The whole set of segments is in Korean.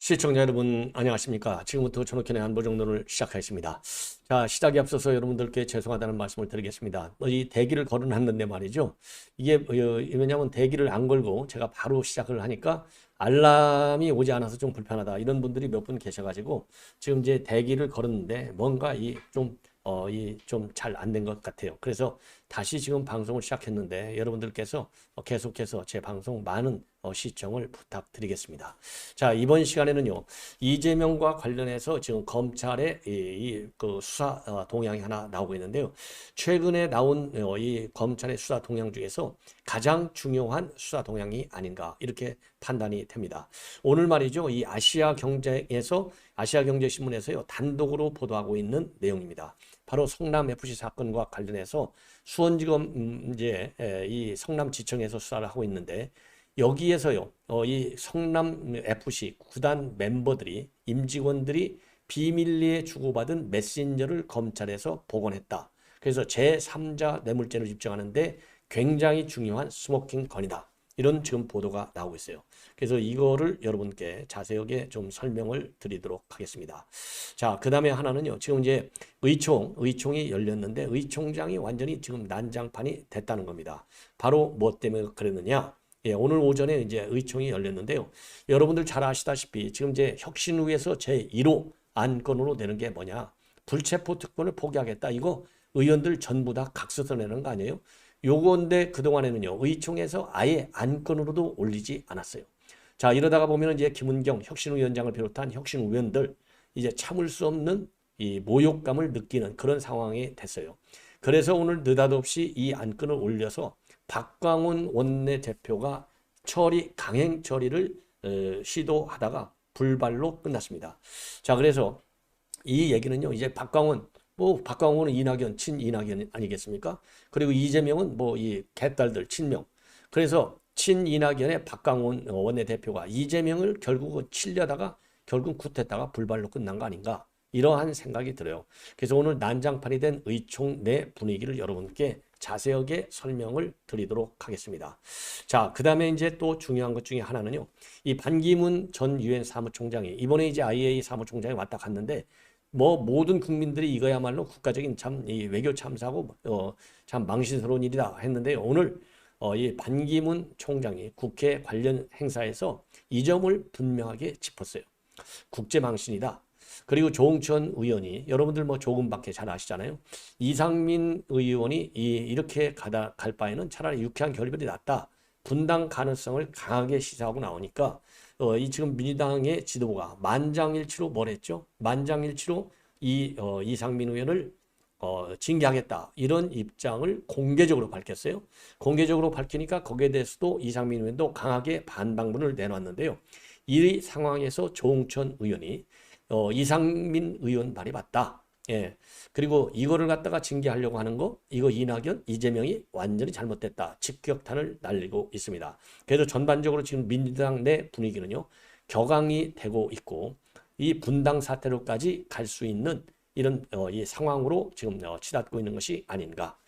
시청자 여러분 안녕하십니까. 지금부터 전옥현의 안보정론을 시작하겠습니다. 자, 시작에 앞서서 여러분들께 죄송하다는 말씀을 드리겠습니다. 이 대기를 걸어놨는데 말이죠. 이게 왜냐하면 대기를 안 걸고 제가 바로 시작을 하니까 알람이 오지 않아서 좀 불편하다, 이런 분들이 몇 분 계셔가지고 지금 이제 대기를 걸었는데 뭔가 좀 잘 안 된 것 같아요. 그래서 다시 지금 방송을 시작했는데 여러분들께서 계속해서 제 방송 많은 시청을 부탁드리겠습니다. 자, 이번 시간에는요, 이재명과 관련해서 지금 검찰의 그 수사 동향이 하나 나오고 있는데요. 최근에 나온 이 검찰의 수사 동향 중에서 가장 중요한 수사 동향이 아닌가, 이렇게 판단이 됩니다. 오늘 말이죠, 이 아시아경제신문에서요, 단독으로 보도하고 있는 내용입니다. 바로 성남FC 사건과 관련해서 수원지검 이 성남지청에서 수사를 하고 있는데, 여기에서요, 이 성남FC 구단 멤버들이, 임직원들이 비밀리에 주고받은 메신저를 검찰에서 복원했다. 그래서 제3자 뇌물죄를 입증하는데 굉장히 중요한 스모킹 건이다, 이런 지금 보도가 나오고 있어요. 그래서 이거를 여러분께 자세하게 좀 설명을 드리도록 하겠습니다. 자, 그 다음에 하나는요, 지금 이제 의총이 열렸는데 의총장이 완전히 지금 난장판이 됐다는 겁니다. 바로 뭐 때문에 그랬느냐? 예, 오늘 오전에 이제 의총이 열렸는데요. 여러분들 잘 아시다시피 지금 이제 혁신위에서 제1호 안건으로 내는 게 뭐냐? 불체포 특권을 포기하겠다. 이거 의원들 전부 다 각서서 내는 거 아니에요? 요건데 그동안에는요, 의총에서 아예 안건으로도 올리지 않았어요. 자, 이러다가 보면 이제 김은경 혁신위원장을 비롯한 혁신위원들 이제 참을 수 없는 이 모욕감을 느끼는 그런 상황이 됐어요. 그래서 오늘 느닷없이 이 안건을 올려서 박광훈 원내대표가 강행 처리를 시도하다가 불발로 끝났습니다. 자, 그래서 이 얘기는요, 이제 박광훈은 이낙연, 친이낙연 아니겠습니까? 그리고 이재명은 뭐 이 개딸들 친명. 그래서 친이낙연의 박광훈 원내대표가 이재명을 결국은 치려다가 결국 굿했다가 불발로 끝난 거 아닌가, 이러한 생각이 들어요. 그래서 오늘 난장판이 된 의총 내 분위기를 여러분께 자세하게 설명을 드리도록 하겠습니다. 자, 그 다음에 이제 또 중요한 것 중에 하나는요, 이 반기문 전 유엔 사무총장이 이번에 이제 IAEA 사무총장이 왔다 갔는데, 뭐 모든 국민들이 이거야말로 국가적인 이 외교 참사고 참 망신스러운 일이다 했는데요. 오늘 이 반기문 총장이 국회 관련 행사에서 이 점을 분명하게 짚었어요. 국제 망신이다. 그리고 조홍천 의원이, 여러분들 뭐 조금밖에 잘 아시잖아요. 이상민 의원이 이렇게 갈 바에는 차라리 유쾌한 결별이 낫다, 분당 가능성을 강하게 시사하고 나오니까 이 지금 민주당의 지도부가 만장일치로 뭘 했죠? 만장일치로 이상민 의원을 징계하겠다, 이런 입장을 공개적으로 밝혔어요. 공개적으로 밝히니까 거기에 대해서도 이상민 의원도 강하게 반박문을 내놨는데요. 이 상황에서 조홍천 의원이 이상민 의원 말이 맞다. 예. 그리고 이거를 갖다가 징계하려고 하는 거, 이거 이낙연, 이재명이 완전히 잘못됐다, 직격탄을 날리고 있습니다. 그래서 전반적으로 지금 민주당 내 분위기는요, 격앙이 되고 있고, 이 분당 사태로까지 갈 수 있는 이런 이 상황으로 지금 치닫고 있는 것이 아닌가.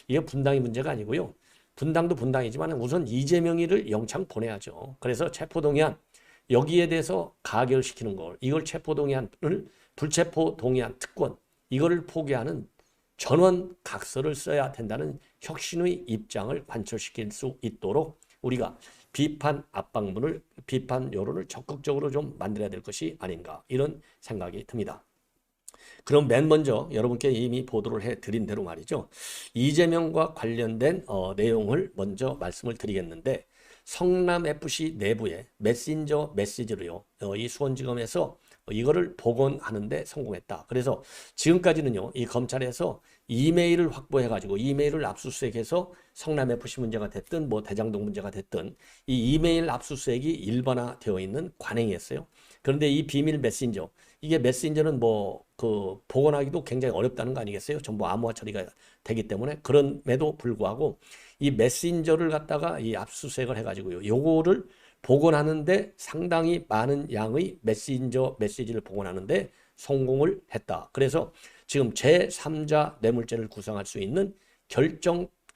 이게 분당이 문제가 아니고요. 분당도 분당이지만 우선 이재명이를 영창 보내야죠. 그래서 체포동의안, 여기에 대해서 가결시키는 걸, 이걸 체포동의안을 불체포동의안 특권, 이거를 포기하는 전원 각서를 써야 된다는 혁신의 입장을 관철시킬 수 있도록 우리가 비판 여론을 적극적으로 좀 만들어야 될 것이 아닌가, 이런 생각이 듭니다. 그럼 맨 먼저 여러분께 이미 보도를 해드린 대로 말이죠, 이재명과 관련된 내용을 먼저 말씀을 드리겠는데, 성남FC 내부의 메신저 메시지를요, 이 수원지검에서 이거를 복원하는데 성공했다. 그래서 지금까지는요, 이 검찰에서 이메일을 확보해가지고 이메일을 압수수색해서 성남FC 문제가 됐든 뭐 대장동 문제가 됐든 이 이메일 압수수색이 일반화되어 있는 관행이었어요. 그런데 이 비밀 메신저, 이게 메신저는 뭐 그 복원하기도 굉장히 어렵다는 거 아니겠어요? 전부 암호화 처리가 되기 때문에. 그럼에도 불구하고 이 메신저를 갖다가 이 압수수색을 해가지고요, 요거를 복원하는데 상당히 많은 양의 메시지를 복원하는데 성공을 했다. 그래서 지금 제3자 뇌물죄를 구성할 수 있는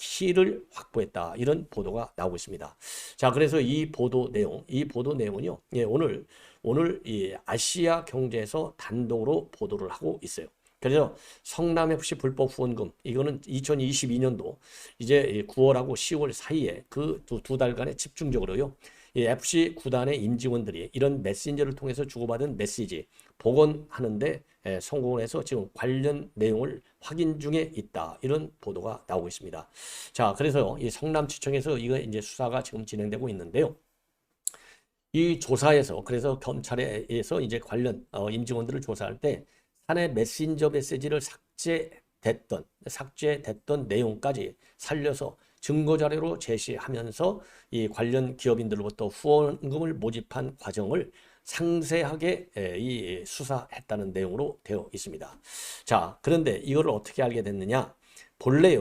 키를 확보했다. 이런 보도가 나오고 있습니다. 자, 그래서 이 보도 내용은요. 예, 오늘 이 아시아 경제에서 단독으로 보도를 하고 있어요. 그래서 성남FC 불법 후원금 이거는 2022년도 이제 9월하고 10월 사이에 그 두 달간에 집중적으로요. 이 FC 구단의 임직원들이 이런 메신저를 통해서 주고받은 메시지 복원하는데 성공을 해서 지금 관련 내용을 확인 중에 있다. 이런 보도가 나오고 있습니다. 자, 그래서 이 성남지청에서 이거 이제 수사가 지금 진행되고 있는데요. 이 조사에서 그래서 검찰에서 이제 관련 임직원들을 조사할 때 사내 메신저 메시지를 삭제됐던 내용까지 살려서 증거 자료로 제시하면서 이 관련 기업인들로부터 후원금을 모집한 과정을 상세하게 이 수사했다는 내용으로 되어 있습니다. 자, 그런데 이거를 어떻게 알게 됐느냐? 본래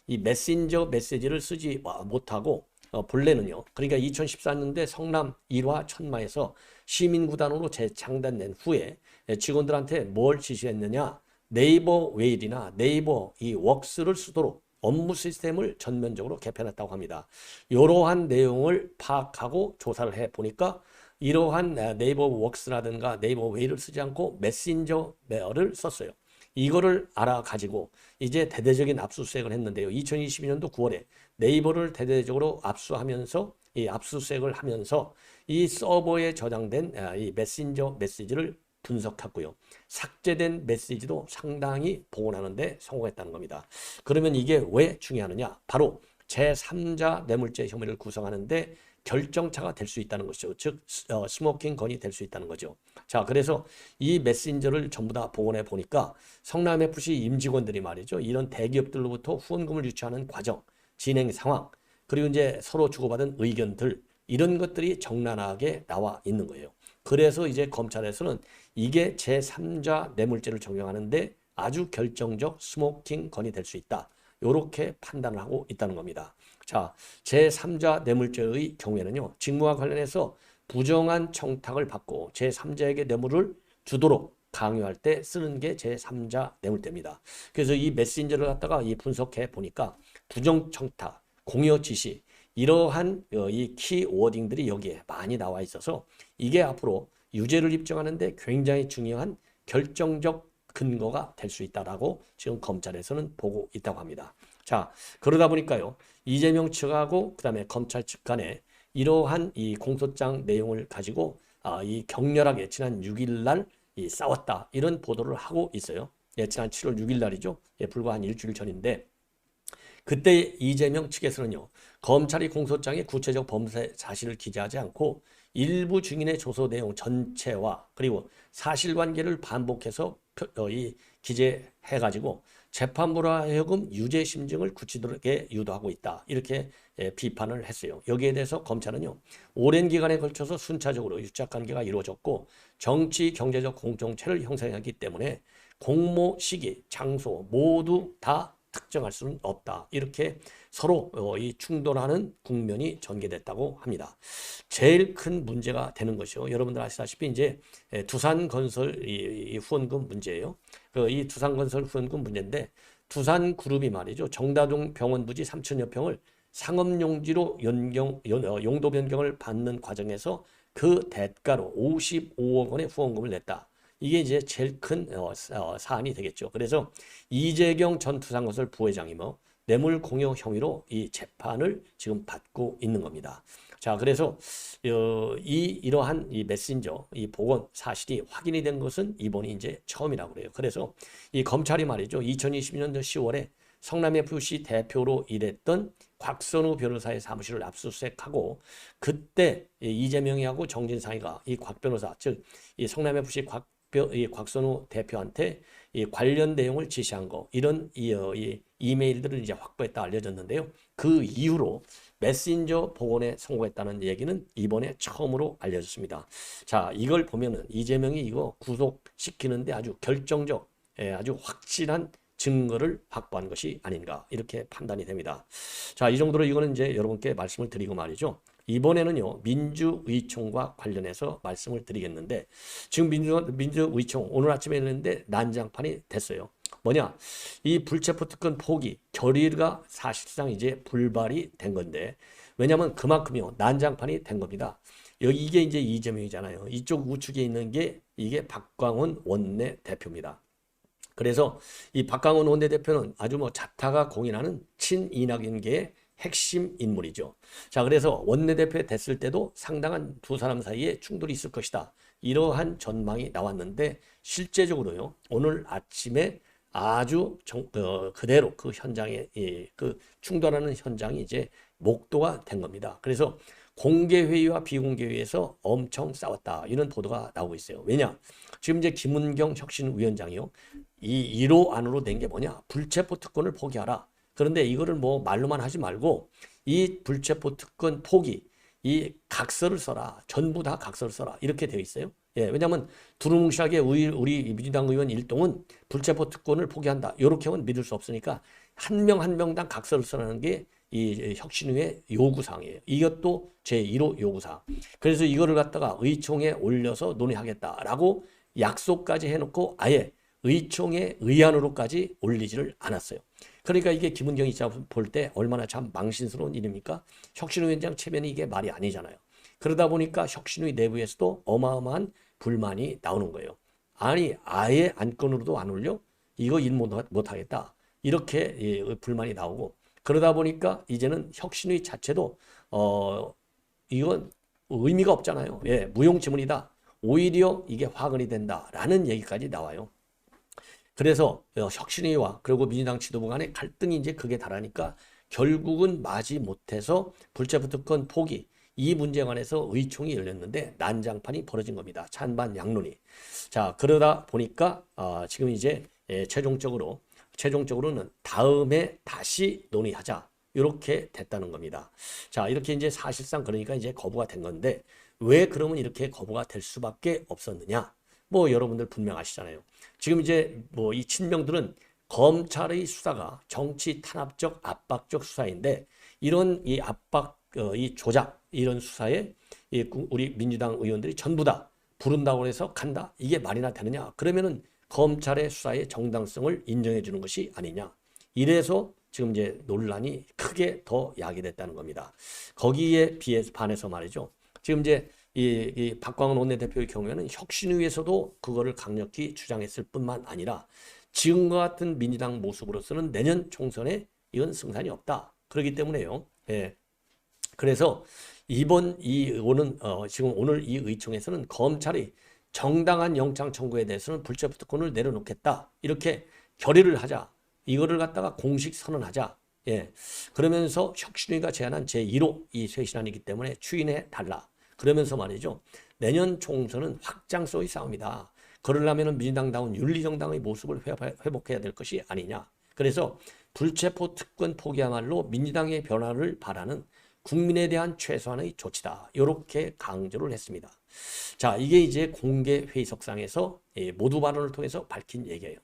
이 메신저 메시지를 쓰지 못하고 본래는요. 그러니까 2014년도에 성남 1화 천마에서 시민구단으로 재창단된 후에 직원들한테 뭘 지시했느냐? 네이버 웨일이나 네이버 이 웍스를 쓰도록 업무 시스템을 전면적으로 개편했다고 합니다. 이러한 내용을 파악하고 조사를 해보니까 이러한 네이버 웍스라든가 네이버 웨일을 쓰지 않고 메신저 메일을 썼어요. 이거를 알아가지고 이제 대대적인 압수수색을 했는데요. 2022년도 9월에 네이버를 대대적으로 압수수색을 하면서 이 서버에 저장된 이 메신저 메시지를 분석했고요. 삭제된 메시지도 상당히 복원하는데 성공했다는 겁니다. 그러면 이게 왜 중요하느냐? 바로 제3자 뇌물죄 혐의를 구성하는데 결정차가 될 수 있다는 것이죠. 즉 스모킹 건이 될 수 있다는 거죠. 자, 그래서 이 메신저를 전부 다 복원해 보니까 성남FC 임직원들이 말이죠. 이런 대기업들로부터 후원금을 유치하는 과정, 진행 상황, 그리고 이제 서로 주고받은 의견들 이런 것들이 적나라하게 나와 있는 거예요. 그래서 이제 검찰에서는 이게 제3자 뇌물죄를 적용하는데 아주 결정적 스모킹 건이 될 수 있다. 이렇게 판단을 하고 있다는 겁니다. 자, 제3자 뇌물죄의 경우에는요. 직무와 관련해서 부정한 청탁을 받고 제3자에게 뇌물을 주도록 강요할 때 쓰는 게 제3자 뇌물죄입니다. 그래서 이 메신저를 갖다가 분석해 보니까 부정 청탁, 공여 지시 이러한 이 키워딩들이 여기에 많이 나와 있어서 이게 앞으로 유죄를 입증하는데 굉장히 중요한 결정적 근거가 될 수 있다라고 지금 검찰에서는 보고 있다고 합니다. 자, 그러다 보니까요. 이재명 측하고 그다음에 검찰 측 간에 이러한 이 공소장 내용을 가지고 이 격렬하게 지난 6일 날 싸웠다. 이런 보도를 하고 있어요. 예, 지난 7월 6일 날이죠. 예, 불과 한 일주일 전인데 그때 이재명 측에서는요. 검찰이 공소장에 구체적 범죄 사실을 기재하지 않고 일부 증인의 조서 내용 전체와 그리고 사실관계를 반복해서 기재해가지고 재판부로 하여금 유죄 심증을 굳히도록 유도하고 있다. 이렇게 비판을 했어요. 여기에 대해서 검찰은요. 오랜 기간에 걸쳐서 순차적으로 유착관계가 이루어졌고 정치, 경제적 공동체를 형성하기 때문에 공모 시기, 장소 모두 다 특정할 수는 없다. 이렇게 서로 이 충돌하는 국면이 전개됐다고 합니다. 제일 큰 문제가 되는 것이요. 여러분들 아시다시피 이제 두산건설 이 후원금 문제예요. 이 두산건설 후원금 문제인데 두산그룹이 말이죠. 정다동 병원 부지 3천여 평을 상업용지로 용도 변경을 받는 과정에서 그 대가로 55억 원의 후원금을 냈다. 이게 이제 제일 큰 사안이 되겠죠. 그래서 이재경 전 두산건설 부회장이 뇌물 공여 혐의로 이 재판을 지금 받고 있는 겁니다. 자, 그래서 이러한 이 메신저, 이 복원 사실이 확인이 된 것은 이번이 이제 처음이라고 그래요. 그래서 이 검찰이 말이죠. 2022년도 10월에 성남FC 대표로 일했던 곽선우 변호사의 사무실을 압수수색하고 그때 이재명이하고 정진상이가 이 곽 변호사, 즉 이 성남FC 곽선우 대표한테 이 관련 내용을 지시한 거 이런 이메일들을 이제 확보했다 알려졌는데요. 그 이후로 메신저 복원에 성공했다는 얘기는 이번에 처음으로 알려졌습니다. 자, 이걸 보면은 이재명이 이거 구속시키는데 아주 결정적, 아주 확실한 증거를 확보한 것이 아닌가 이렇게 판단이 됩니다. 자, 이 정도로 이거는 이제 여러분께 말씀을 드리고 말이죠. 이번에는요 민주의총과 관련해서 말씀을 드리겠는데 지금 민주의총 오늘 아침에 했는데 난장판이 됐어요. 뭐냐? 이 불체포 특권 포기 결의가 사실상 이제 불발이 된 건데 왜냐하면 그만큼요 난장판이 된 겁니다. 여기 이게 이제 이재명이잖아요. 이쪽 우측에 있는 게 이게 박광원 원내대표입니다. 그래서 이 박광원 원내대표는 아주 뭐 자타가 공인하는 친이낙연계의 핵심 인물이죠. 자, 그래서 원내대표 됐을 때도 상당한 두 사람 사이에 충돌이 있을 것이다. 이러한 전망이 나왔는데 실제적으로요. 오늘 아침에 아주 그대로 그 현장에 그 충돌하는 현장이 이제 목도가 된 겁니다. 그래서 공개회의와 비공개회의에서 엄청 싸웠다. 이런 보도가 나오고 있어요. 왜냐? 지금 이제 김은경 혁신위원장이요. 이 1호 안으로 낸 게 뭐냐? 불체포 특권을 포기하라. 그런데 이거를 뭐 말로만 하지 말고 이 불체포 특권 포기, 이 각서를 써라. 전부 다 각서를 써라. 이렇게 되어 있어요. 예, 왜냐하면 두루뭉실하게 우리 민주당 의원 일동은 불체포 특권을 포기한다. 이렇게는 믿을 수 없으니까 한 명 한 명당 각서를 써라는 게 이 혁신위의 요구사항이에요. 이것도 제1호 요구사항. 그래서 이거를 갖다가 의총에 올려서 논의하겠다라고 약속까지 해놓고 아예 의총의 의안으로까지 올리지를 않았어요. 그러니까 이게 김은경이 볼 때 얼마나 참 망신스러운 일입니까? 혁신위원장 체면이 이게 말이 아니잖아요. 그러다 보니까 혁신위 내부에서도 어마어마한 불만이 나오는 거예요. 아니 아예 안건으로도 안 올려? 이거 일 못하겠다. 이렇게 불만이 나오고 그러다 보니까 이제는 혁신위 자체도 이건 의미가 없잖아요. 예, 무용지물이다. 오히려 이게 화근이 된다라는 얘기까지 나와요. 그래서 혁신위와 그리고 민주당 지도부 간의 갈등이 이제 극에 달하니까 결국은 마지 못해서 불체포 특권 포기 이 문제에 관해서 의총이 열렸는데 난장판이 벌어진 겁니다. 찬반 양론이. 자, 그러다 보니까 지금 이제 최종적으로는 다음에 다시 논의하자. 이렇게 됐다는 겁니다. 자, 이렇게 이제 사실상 그러니까 이제 거부가 된 건데 왜 그러면 이렇게 거부가 될 수밖에 없었느냐? 뭐 여러분들 분명 아시잖아요. 지금 이제 뭐 이 친명들은 검찰의 수사가 정치 탄압적 압박적 수사인데 이런 이 압박 이 조작 이런 수사에 우리 민주당 의원들이 전부 다 부른다고 해서 간다. 이게 말이나 되느냐? 그러면은 검찰의 수사의 정당성을 인정해 주는 것이 아니냐. 이래서 지금 이제 논란이 크게 더 야기됐다는 겁니다. 거기에 반해서 말이죠. 지금 이제 이 박광원 원내대표의 경우에는 혁신위에서도 그거를 강력히 주장했을 뿐만 아니라 지금과 같은 민주당 모습으로서는 내년 총선에 이건 승산이 없다. 그렇기 때문에요. 예. 그래서 지금 오늘 이 의총에서는 검찰이 정당한 영장 청구에 대해서는 불체포 특권을 내려놓겠다. 이렇게 결의를 하자. 이거를 갖다가 공식 선언하자. 예. 그러면서 혁신위가 제안한 제1호 이 쇄신안이기 때문에 추인해 달라. 그러면서 말이죠. 내년 총선은 확장성의 싸움이다. 그러려면 민주당다운 윤리정당의 모습을 회복해야 될 것이 아니냐. 그래서 불체포 특권 포기야말로 민주당의 변화를 바라는 국민에 대한 최소한의 조치다. 이렇게 강조를 했습니다. 자, 이게 이제 공개 회의석상에서 모두 발언을 통해서 밝힌 얘기예요.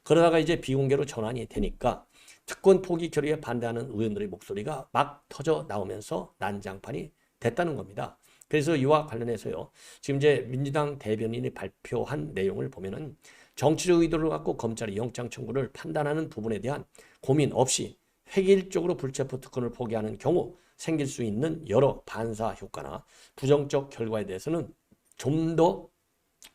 그러다가 이제 비공개로 전환이 되니까 특권 포기 결의에 반대하는 의원들의 목소리가 막 터져 나오면서 난장판이 됐다는 겁니다. 그래서 이와 관련해서요. 지금 이제 민주당 대변인이 발표한 내용을 보면은 정치적 의도를 갖고 검찰이 영장 청구를 판단하는 부분에 대한 고민 없이 획일적으로 불체포 특권을 포기하는 경우 생길 수 있는 여러 반사 효과나 부정적 결과에 대해서는 좀 더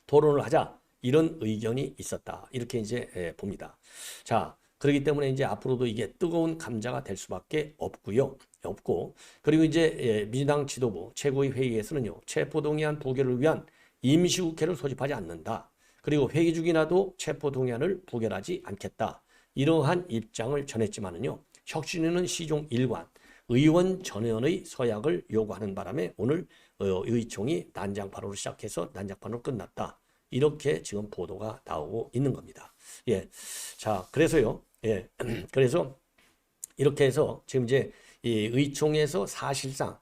토론을 하자 이런 의견이 있었다. 이렇게 이제 봅니다. 자, 그렇기 때문에 이제 앞으로도 이게 뜨거운 감자가 될 수밖에 없고 그리고 이제 민주당 지도부 최고위 회의에서는요. 체포동의안 부결을 위한 임시국회를 소집하지 않는다. 그리고 회의 중이라도 체포동의안을 부결하지 않겠다. 이러한 입장을 전했지만은요. 혁신위는 시종 일관 의원 전원의 서약을 요구하는 바람에 오늘 의총이 난장판으로 시작해서 난장판으로 끝났다. 이렇게 지금 보도가 나오고 있는 겁니다. 예. 자, 그래서요. 예. 그래서 이렇게 해서 지금 이제 이 의총에서 사실상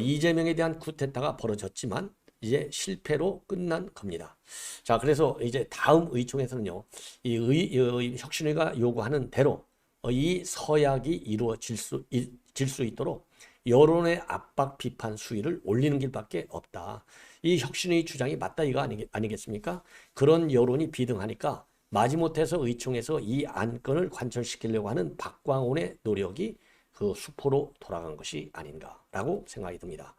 이재명에 대한 쿠데타가 벌어졌지만 이제 실패로 끝난 겁니다. 자, 그래서 이제 다음 의총에서는요. 이 혁신위가 요구하는 대로 이 서약이 이루어질 수 있도록 여론의 압박 비판 수위를 올리는 길밖에 없다. 이 혁신의 주장이 맞다 이거 아니겠습니까? 그런 여론이 비등하니까 마지못해서 의총에서 이 안건을 관철시키려고 하는 박광온의 노력이 그 수포로 돌아간 것이 아닌가라고 생각이 듭니다.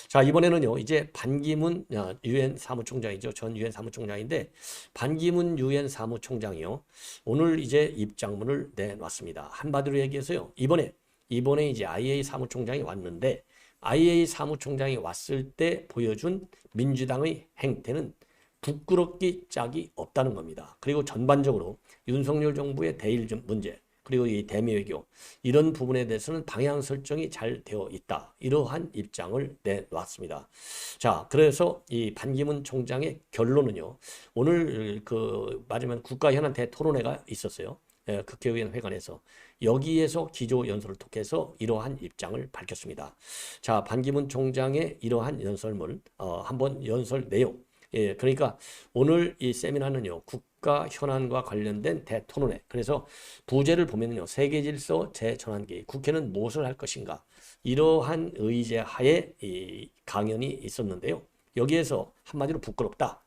자, 이번에는요, 이제 반기문 유엔 사무총장이죠. 전 유엔 사무총장인데, 반기문 유엔 사무총장이요, 오늘 이제 입장문을 내놨습니다. 한마디로 얘기해서요, 이번에 이제 IA 사무총장이 왔는데, IA 사무총장이 왔을 때 보여준 민주당의 행태는 부끄럽기 짝이 없다는 겁니다. 그리고 전반적으로 윤석열 정부의 대일 문제, 그리고 이 대미 외교, 이런 부분에 대해서는 방향 설정이 잘 되어 있다. 이러한 입장을 내놨습니다. 자, 그래서 이 반기문 총장의 결론은요, 오늘 말하자면 국가현안 대토론회가 있었어요. 국회의원 회관에서. 여기에서 기조연설을 통해서 이러한 입장을 밝혔습니다. 자, 반기문 총장의 이러한 연설문, 한번 연설 내용. 그러니까 오늘 이 세미나는요, 국가 현안과 관련된 대토론회. 그래서 부제를 보면요, 세계 질서 재전환기, 국회는 무엇을 할 것인가, 이러한 의제 하에 이 강연이 있었는데요. 여기에서 한마디로 부끄럽다.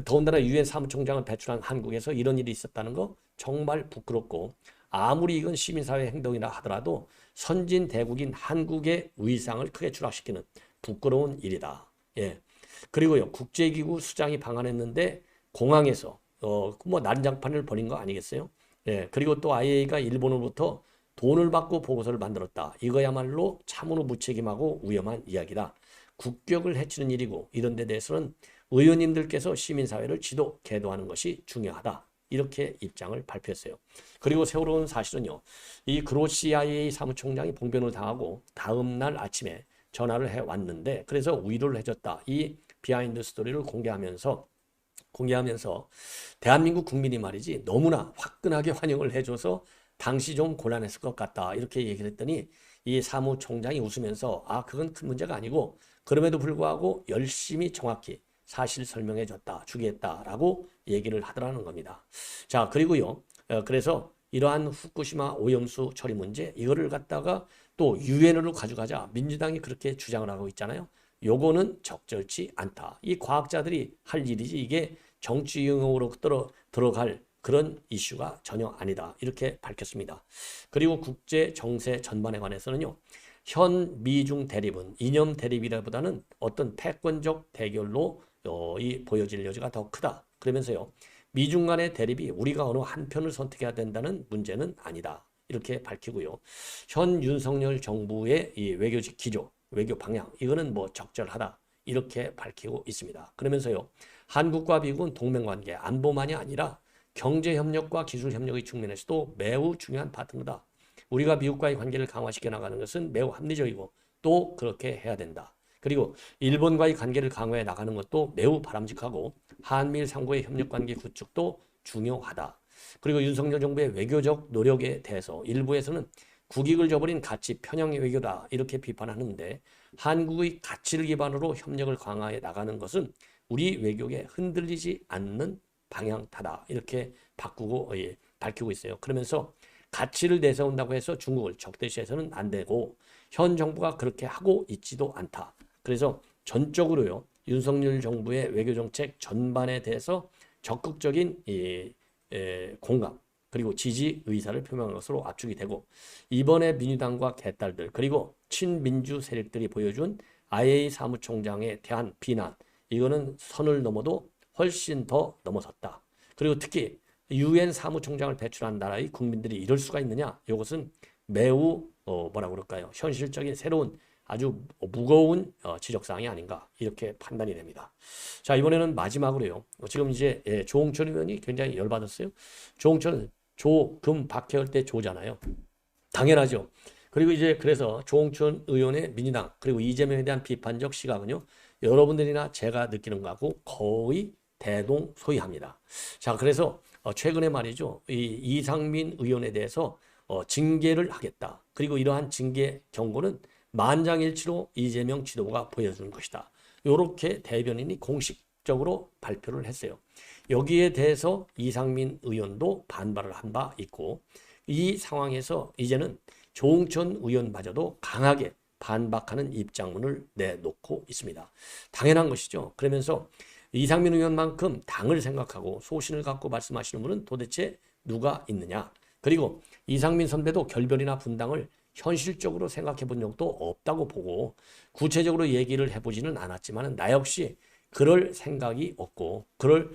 더군다나 유엔 사무총장을 배출한 한국에서 이런 일이 있었다는 거 정말 부끄럽고, 아무리 이건 시민사회 행동이라 하더라도 선진 대국인 한국의 위상을 크게 추락시키는 부끄러운 일이다. 예. 그리고요, 국제기구 수장이 방한했는데 공항에서 뭐 난장판을 벌인 거 아니겠어요? 예. 그리고 또 IAEA가 일본으로부터 돈을 받고 보고서를 만들었다. 이거야말로 참으로 무책임하고 위험한 이야기다. 국격을 해치는 일이고, 이런 데 대해서는 의원님들께서 시민사회를 지도 계도하는 것이 중요하다. 이렇게 입장을 발표했어요. 그리고 새로운 사실은요, 이 그로시 IA 사무총장이 봉변을 당하고 다음 날 아침에 전화를 해왔는데, 그래서 위로를 해줬다. 이 비하인드 스토리를 공개하면서 대한민국 국민이 말이지 너무나 화끈하게 환영을 해줘서 당시 좀 곤란했을 것 같다. 이렇게 얘기를 했더니 이 사무총장이 웃으면서 그건 큰 문제가 아니고, 그럼에도 불구하고 열심히 정확히 사실 설명해 줬다, 주겠다라고 얘기를 하더라는 겁니다. 자, 그리고요, 그래서 이러한 후쿠시마 오염수 처리 문제, 이거를 갖다가 또 유엔으로 가져가자, 민주당이 그렇게 주장을 하고 있잖아요. 요거는 적절치 않다. 이 과학자들이 할 일이지 이게 정치 용어로 들어갈 그런 이슈가 전혀 아니다. 이렇게 밝혔습니다. 그리고 국제 정세 전반에 관해서는요, 현 미중 대립은 이념 대립이라보다는 어떤 패권적 대결로 보여질 여지가 더 크다. 그러면서요, 미중 간의 대립이 우리가 어느 한편을 선택해야 된다는 문제는 아니다. 이렇게 밝히고요. 현 윤석열 정부의 이 외교적 기조, 외교 방향, 이거는 뭐 적절하다. 이렇게 밝히고 있습니다. 그러면서요, 한국과 미국은 동맹관계, 안보만이 아니라 경제협력과 기술협력의 측면에서도 매우 중요한 파트너다. 우리가 미국과의 관계를 강화시켜 나가는 것은 매우 합리적이고 또 그렇게 해야 된다. 그리고 일본과의 관계를 강화해 나가는 것도 매우 바람직하고, 한미일 상부의 협력관계 구축도 중요하다. 그리고 윤석열 정부의 외교적 노력에 대해서 일부에서는 국익을 저버린 가치 편향 외교다, 이렇게 비판하는데, 한국의 가치를 기반으로 협력을 강화해 나가는 것은 우리 외교에 흔들리지 않는 방향타다. 이렇게 밝히고 있어요. 그러면서 가치를 내세운다고 해서 중국을 적대시해서는 안 되고, 현 정부가 그렇게 하고 있지도 않다. 그래서 전적으로요, 윤석열 정부의 외교정책 전반에 대해서 적극적인 공감, 그리고 지지 의사를 표명한 것으로 압축이 되고, 이번에 민주당과 개딸들, 그리고 친민주 세력들이 보여준 IA 사무총장에 대한 비난, 이거는 선을 넘어도 훨씬 더 넘어섰다. 그리고 특히 유엔 사무총장을 배출한 나라의 국민들이 이럴 수가 있느냐? 이것은 매우 뭐라 그럴까요? 현실적인 새로운 아주 무거운 지적사항이 아닌가, 이렇게 판단이 됩니다. 자, 이번에는 마지막으로요. 지금 이제 조홍천 의원이 굉장히 열받았어요. 조홍천은 조, 금, 박해할 때 조잖아요. 당연하죠. 그리고 이제 그래서 조홍천 의원의 민주당 그리고 이재명에 대한 비판적 시각은요, 여러분들이나 제가 느끼는 거하고 거의 대동소이합니다. 자, 그래서 최근에 말이죠, 이 이상민 의원에 대해서 징계를 하겠다. 그리고 이러한 징계 경고는 만장일치로 이재명 지도부가 보여주는 것이다. 이렇게 대변인이 공식적으로 발표를 했어요. 여기에 대해서 이상민 의원도 반발을 한 바 있고, 이 상황에서 이제는 조홍천 의원마저도 강하게 반박하는 입장문을 내놓고 있습니다. 당연한 것이죠. 그러면서 이상민 의원만큼 당을 생각하고 소신을 갖고 말씀하시는 분은 도대체 누가 있느냐. 그리고 이상민 선배도 결별이나 분당을 현실적으로 생각해 본 적도 없다고 보고 구체적으로 얘기를 해보지는 않았지만 나 역시 그럴 생각이 없고 그걸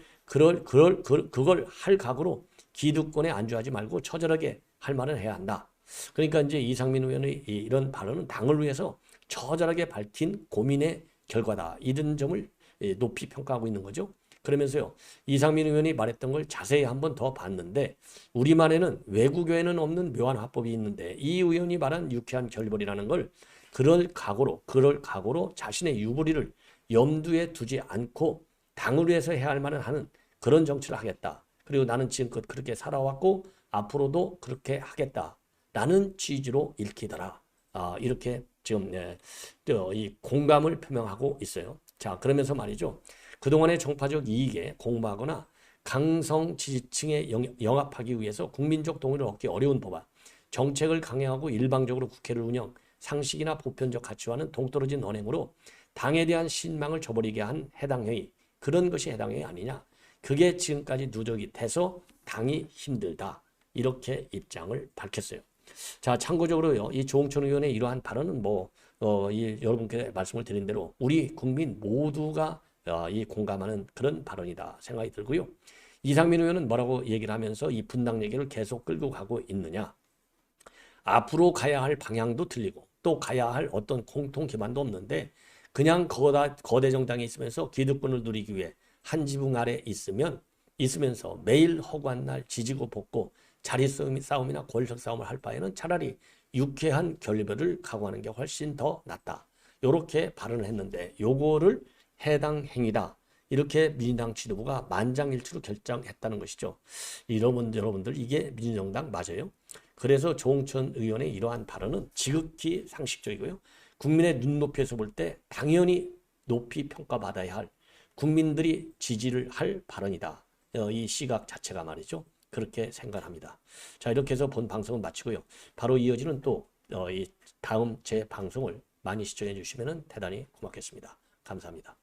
할 각오로 기득권에 안주하지 말고 처절하게 할 말은 해야 한다. 그러니까 이제 이상민 의원의 이런 발언은 당을 위해서 처절하게 밝힌 고민의 결과다. 이런 점을 높이 평가하고 있는 거죠. 그러면서요, 이상민 의원이 말했던 걸 자세히 한번 더 봤는데 우리만에는 외국에는 없는 묘한 화법이 있는데 이 의원이 말한 유쾌한 결벌이라는 걸 그럴 각오로 자신의 유불리를 염두에 두지 않고 당을 위해서 해야 할 만은 하는 그런 정치를 하겠다. 그리고 나는 지금껏 그렇게 살아왔고 앞으로도 그렇게 하겠다라는 취지로 읽히더라. 이렇게 지금 이 공감을 표명하고 있어요. 자, 그러면서 말이죠. 그동안의 정파적 이익에 공부하거나 강성 지지층에 영합하기 위해서 국민적 동의를 얻기 어려운 법안, 정책을 강행하고 일방적으로 국회를 운영, 상식이나 보편적 가치와는 동떨어진 언행으로 당에 대한 신망을 저버리게 한 해당 행위, 그런 것이 해당 행위 아니냐. 그게 지금까지 누적이 돼서 당이 힘들다. 이렇게 입장을 밝혔어요. 자, 참고적으로요, 이 조홍천 의원의 이러한 발언은 여러분께 말씀을 드린 대로 우리 국민 모두가 이 공감하는 그런 발언이다 생각이 들고요. 이상민 의원은 뭐라고 얘기를 하면서 이 분당 얘기를 계속 끌고 가고 있느냐. 앞으로 가야 할 방향도 틀리고 또 가야 할 어떤 공통 기반도 없는데 그냥 거대 정당에 있으면서 기득권을 누리기 위해 한 지붕 아래 있으면서 매일 허구한 날 지지고 볶고 자리 싸움이나 권력 싸움을 할 바에는 차라리 유쾌한 결별을 각오하는 게 훨씬 더 낫다. 이렇게 발언을 했는데 요거를 해당 행위다. 이렇게 민주당 지도부가 만장일치로 결정했다는 것이죠. 여러분들 이게 민주정당 맞아요? 그래서 조홍천 의원의 이러한 발언은 지극히 상식적이고요. 국민의 눈높이에서 볼 때 당연히 높이 평가받아야 할 국민들이 지지를 할 발언이다. 이 시각 자체가 말이죠. 그렇게 생각합니다. 자, 이렇게 해서 본 방송은 마치고요. 바로 이어지는 또 이 다음 제 방송을 많이 시청해 주시면 대단히 고맙겠습니다. 감사합니다.